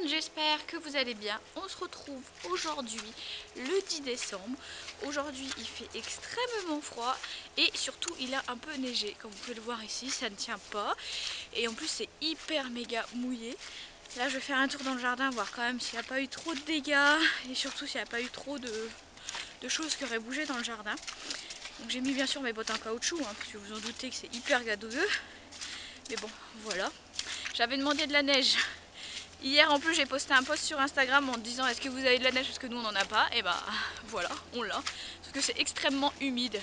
j'espère que vous allez bien. On se retrouve aujourd'hui le 10 décembre. Aujourd'hui il fait extrêmement froid et surtout il a un peu neigé. Comme vous pouvez le voir ici, ça ne tient pas. Et en plus c'est hyper méga mouillé. Là je vais faire un tour dans le jardin, voir quand même s'il n'y a pas eu trop de dégâts et surtout s'il n'y a pas eu trop de choses qui auraient bougé dans le jardin. Donc j'ai mis bien sûr mes bottes en caoutchouc, parce que vous en doutez que c'est hyper gadouilleux. Mais bon, voilà. J'avais demandé de la neige. Hier en plus j'ai posté un post sur Instagram en disant est-ce que vous avez de la neige parce que nous on n'en a pas. Et bah voilà, on l'a. Parce que c'est extrêmement humide.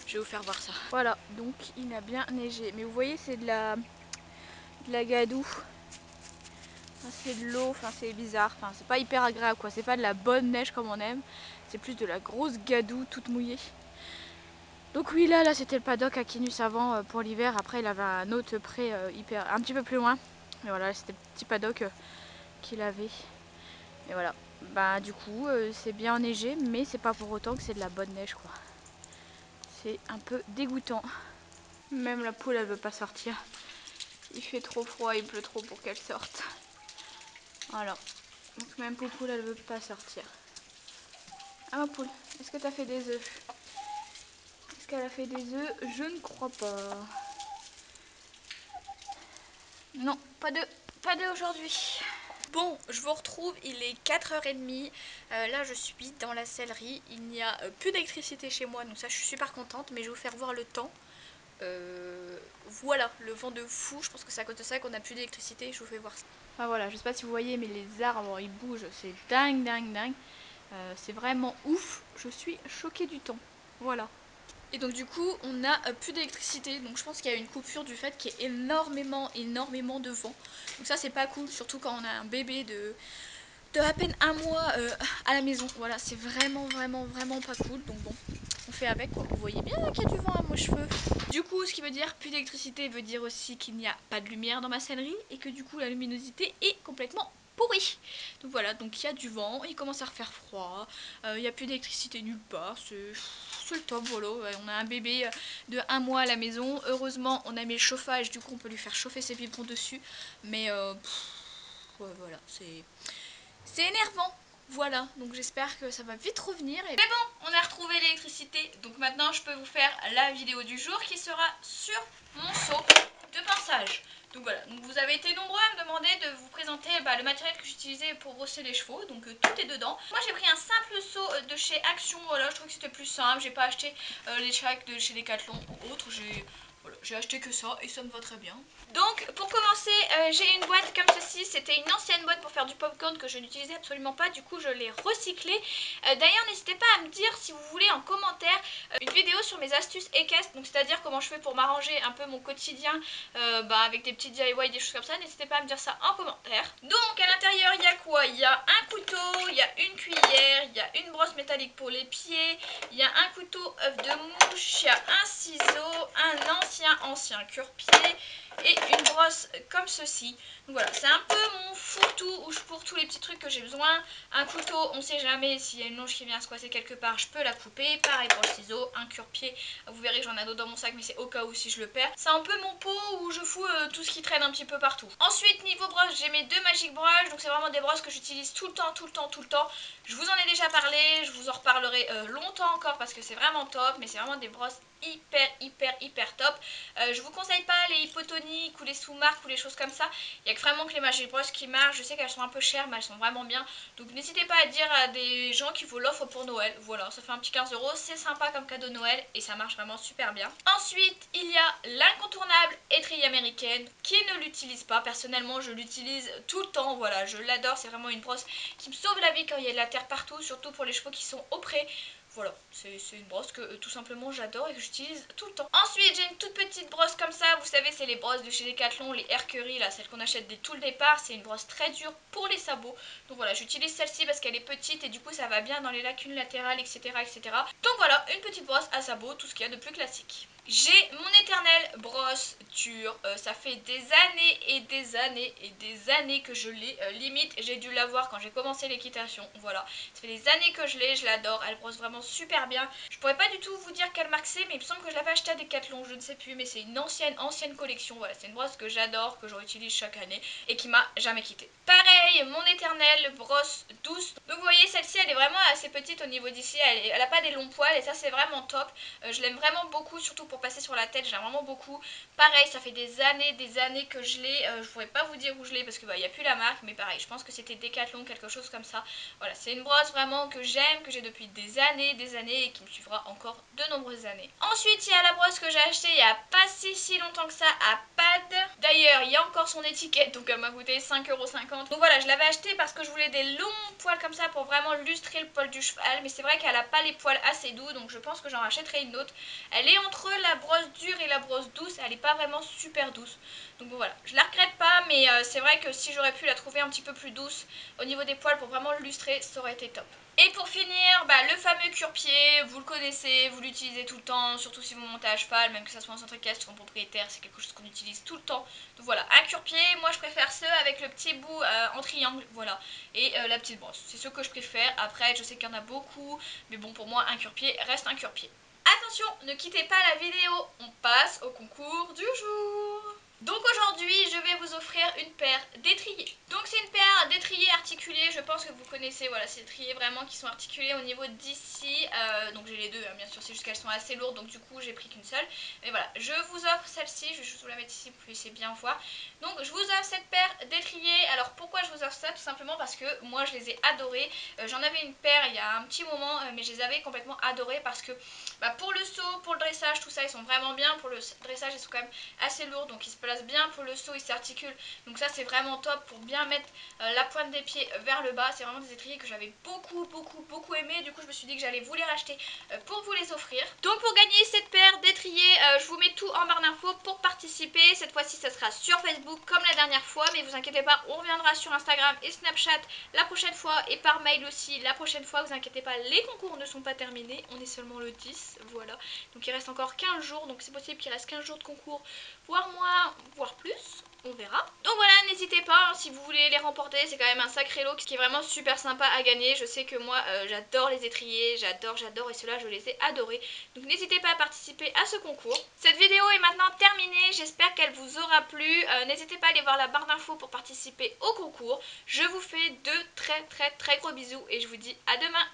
Je vais vous faire voir ça. Voilà, donc il a bien neigé. Mais vous voyez c'est de la gadoue. C'est de l'eau, c'est bizarre. C'est pas hyper agréable quoi. C'est pas de la bonne neige comme on aime. C'est plus de la grosse gadoue toute mouillée. Donc oui là c'était le paddock à Kinus avant pour l'hiver. Après il avait un autre pré un petit peu plus loin. Et voilà c'était le petit paddock qu'il avait. Et voilà. Bah du coup c'est bien enneigé mais c'est pas pour autant que c'est de la bonne neige quoi. C'est un peu dégoûtant. Même la poule elle veut pas sortir. Il fait trop froid, il pleut trop pour qu'elle sorte. Voilà. Donc même Poupoule elle veut pas sortir. Ah ma poule, est-ce que tu as fait des œufs? Est-ce qu'elle a fait des œufs? Je ne crois pas. Non, pas d'œufs aujourd'hui. Bon, je vous retrouve, il est 4h30, là je suis dans la sellerie, il n'y a plus d'électricité chez moi, donc ça je suis super contente, mais je vais vous faire voir le temps. Voilà, le vent de fou, je pense que c'est à cause de ça qu'on n'a plus d'électricité, je vous fais voir ça. Enfin voilà, je sais pas si vous voyez, mais les arbres ils bougent, c'est dingue, dingue, dingue. C'est vraiment ouf, je suis choquée du temps, voilà. Et donc du coup on n'a plus d'électricité, donc je pense qu'il y a une coupure du fait qu'il y ait énormément de vent. Donc ça c'est pas cool, surtout quand on a un bébé de à peine un mois à la maison. Voilà, c'est vraiment pas cool, donc bon, on fait avec quoi. Vous voyez bien qu'il y a du vent à mes cheveux. Du coup ce qui veut dire plus d'électricité veut dire aussi qu'il n'y a pas de lumière dans ma sellerie et que du coup la luminosité est complètement pourrie. Donc voilà, donc il y a du vent, il commence à refaire froid, il n'y a plus d'électricité nulle part, c'est le top, voilà. On a un bébé de 1 mois à la maison, heureusement on a mis le chauffage, du coup on peut lui faire chauffer ses biberons dessus, mais ouais, voilà, c'est énervant. Voilà, donc j'espère que ça va vite revenir. Mais bon, on a retrouvé l'électricité, donc maintenant je peux vous faire la vidéo du jour qui sera sur mon seau de pinçage. Donc voilà, donc vous avez été nombreux à me demander de vous présenter le matériel que j'utilisais pour brosser les chevaux, donc tout est dedans. Moi j'ai pris un simple seau de chez Action, voilà, je trouve que c'était plus simple, j'ai pas acheté les chacks de chez Decathlon ou autre, j'ai acheté que ça et ça me va très bien. Donc pour commencer j'ai une boîte comme ceci, c'était une ancienne boîte pour faire du popcorn que je n'utilisais absolument pas, du coup je l'ai recyclée. D'ailleurs n'hésitez pas à me dire si vous voulez en commentaire une vidéo sur mes astuces équestres, donc c'est à dire comment je fais pour m'arranger un peu mon quotidien avec des petits DIY, des choses comme ça, n'hésitez pas à me dire ça en commentaire. Donc à l'intérieur il y a quoi? Il y a un couteau, il y a une cuillère, il y a une brosse métallique pour les pieds, il y a un couteau œuf de mouche, il y a un ciseau, un ancien cure-pied et une brosse comme ceci. Donc voilà, c'est un peu mon fourre-tout pour tous les petits trucs que j'ai besoin. Un couteau, on sait jamais s'il y a une longe qui vient se coincer quelque part, je peux la couper. Pareil pour le ciseau, un cure-pied, vous verrez que j'en ai d'autres dans mon sac mais c'est au cas où si je le perds. C'est un peu mon pot où je fous tout ce qui traîne un petit peu partout. Ensuite niveau brosse, j'ai mes 2 Magic Brush, donc c'est vraiment des brosses que j'utilise tout le temps. Je vous en ai déjà parlé, je vous en reparlerai longtemps encore parce que c'est vraiment top, mais c'est vraiment des brosses hyper top. Je vous conseille pas les hypotoniques ou les sous-marques ou les choses comme ça. Il y a que vraiment que les Magic Brush qui marchent. Je sais qu'elles sont un peu chères mais elles sont vraiment bien. Donc n'hésitez pas à dire à des gens qui vous l'offrent pour Noël. Voilà, ça fait un petit 15 €, c'est sympa comme cadeau de Noël et ça marche vraiment super bien. Ensuite il y a l'incontournable étrier américaine. Qui ne l'utilise pas? Personnellement je l'utilise tout le temps. Voilà, je l'adore, c'est vraiment une brosse qui me sauve la vie quand il y a de la terre partout, surtout pour les chevaux qui sont au pré. Voilà, c'est une brosse que tout simplement j'adore et que j'utilise tout le temps. Ensuite j'ai une toute petite brosse comme ça, vous savez c'est les brosses de chez Decathlon, les Hercury là, celles qu'on achète dès tout le départ. C'est une brosse très dure pour les sabots. Donc voilà, j'utilise celle-ci parce qu'elle est petite et du coup ça va bien dans les lacunes latérales etc. Donc voilà, une petite brosse à sabots, tout ce qu'il y a de plus classique. J'ai mon éternelle brosse dure, ça fait des années et des années et des années que je l'ai, limite j'ai dû l'avoir quand j'ai commencé l'équitation, voilà. Ça fait des années que je l'ai, je l'adore, elle brosse vraiment super bien. Je pourrais pas du tout vous dire quelle marque c'est, mais il me semble que je l'avais acheté à Decathlon, je ne sais plus, mais c'est une ancienne collection, voilà. C'est une brosse que j'adore, que je réutilise chaque année et qui m'a jamais quitté. Pareil, mon éternelle brosse douce. Donc vous voyez, celle-ci elle est vraiment assez petite au niveau d'ici, elle a pas des longs poils et ça c'est vraiment top. Je l'aime vraiment beaucoup, surtout pour passer sur la tête, j'aime vraiment beaucoup. Pareil, ça fait des années que je l'ai, je pourrais pas vous dire où je l'ai parce que bah, y a plus la marque, mais pareil, je pense que c'était Decathlon, quelque chose comme ça. Voilà, c'est une brosse vraiment que j'aime, que j'ai depuis des années et qui me suivra encore de nombreuses années. Ensuite, il y a la brosse que j'ai achetée il y a pas si longtemps que ça à Pad. D'ailleurs, il y a encore son étiquette, donc elle m'a coûté 5,50 €. Donc voilà, je l'avais achetée parce que je voulais des longs poils comme ça pour vraiment lustrer le poil du cheval, mais c'est vrai qu'elle a pas les poils assez doux, donc je pense que j'en rachèterai une autre. Elle est entre la brosse dure et la brosse douce, elle est pas vraiment super douce. Donc bon voilà, je la regrette pas, mais c'est vrai que si j'aurais pu la trouver un petit peu plus douce au niveau des poils pour vraiment le lustrer, ça aurait été top. Et pour finir, le fameux cure-pied, vous le connaissez, vous l'utilisez tout le temps, surtout si vous montez à cheval, même que ça soit en centre équestre ou en propriétaire, c'est quelque chose qu'on utilise tout le temps. Donc voilà, un cure-pied, moi je préfère ceux avec le petit bout en triangle, voilà, et la petite brosse. C'est ce que je préfère. Après, je sais qu'il y en a beaucoup, mais bon, pour moi, un cure-pied reste un cure-pied. Attention, ne quittez pas la vidéo, on passe au concours du jour. Donc aujourd'hui, je vais vous offrir une paire d'étriers. Donc c'est une paire d'étriers articulés, je pense que vous connaissez, voilà, ces étriers vraiment qui sont articulés au niveau d'ici. Donc j'ai les deux, hein, bien sûr, c'est juste qu'elles sont assez lourdes, donc du coup j'ai pris qu'une seule. Mais voilà, je vous offre celle-ci, je vais juste vous la mettre ici pour que vous puissiez bien voir. Donc je vous offre cette paire d'étriers. Alors pourquoi je vous offre ça? Tout simplement parce que moi je les ai adorés. J'en avais une paire il y a un petit moment, mais je les avais complètement adorés parce que pour le saut, pour le dressage, tout ça, ils sont vraiment bien. Pour le dressage, ils sont quand même assez lourds, donc ils se placent bien. Pour le saut, ils s'articulent. Donc ça, c'est vraiment top pour bien mettre la pointe des pieds vers le bas. C'est vraiment des étriers que j'avais beaucoup aimé. Du coup, je me suis dit que j'allais vous les racheter pour vous les offrir. Donc pour gagner cette paire d'étriers, je vous mets tout en barre d'infos pour participer. Cette fois-ci, ça sera sur Facebook comme la dernière fois, mais vous inquiétez pas, on reviendra sur Instagram et Snapchat la prochaine fois et par mail aussi la prochaine fois. Vous inquiétez pas, les concours ne sont pas terminés, on est seulement le 10, voilà. Donc il reste encore 15 jours, donc c'est possible qu'il reste 15 jours de concours, voire moins, voire plus. On verra. Donc voilà, n'hésitez pas, hein, si vous voulez les remporter, c'est quand même un sacré lot qui est vraiment super sympa à gagner. Je sais que moi, j'adore les étriers, j'adore, et ceux-là, je les ai adorés. Donc n'hésitez pas à participer à ce concours. Cette vidéo est maintenant terminée, j'espère qu'elle vous aura plu. N'hésitez pas à aller voir la barre d'infos pour participer au concours. Je vous fais de très gros bisous et je vous dis à demain.